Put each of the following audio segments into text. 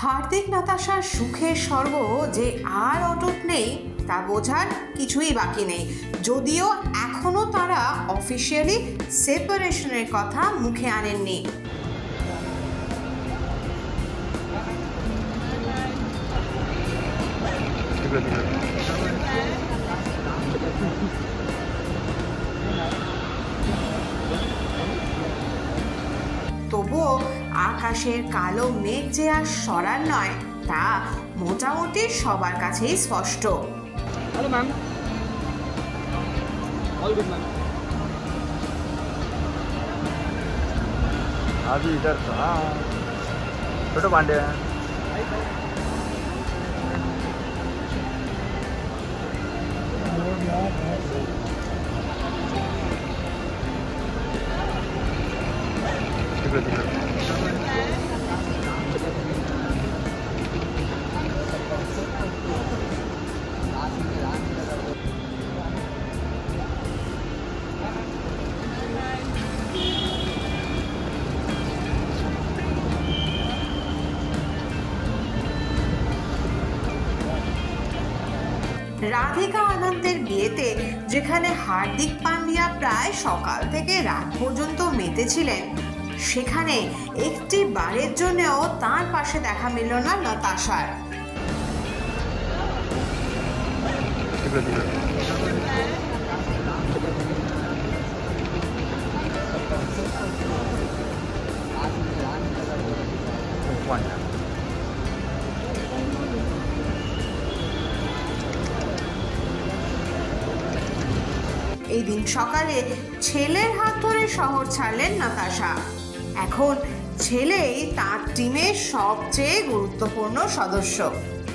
হার্দিক নাতাশার সুখের স্বর্গ যে আর অটুট নেই তা বোঝার কিছুই বাকি নেই, যদিও এখনো তারা অফিসিয়ালি সেপারেশনের কথা মুখে আনেননি। তবুও আকাশের কালো মেঘ যে আর সরার নয় তা মোটামুটি সবার কাছেই স্পষ্ট। Hello ma'am, all good ma'am. अभी इधर था छोटो पांडे রাধিকা আনন্দের বিয়েতে যেখানে হার্দিক পান্ডিয়া প্রায় সকাল থেকে রাত পর্যন্ত মেতেছিলেন, সেখানে একটি বারের জন্যও তার পাশে দেখা মিলল না নাতাশার। এই দিন সকালে ছেলের হাত ধরে শহর ছাড়লেন নাতাশা। এখন ছেলেই তার টিমের সবচেয়ে গুরুত্বপূর্ণ সদস্য,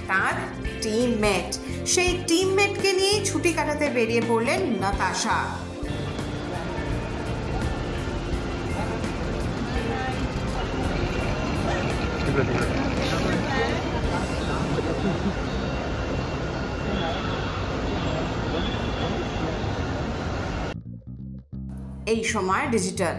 তার টিমমেট। সেই টিমমেটকে নিয়েই ছুটি কাটাতে বেরিয়ে পড়লেন নাতাশা। এই সময় ডিজিটাল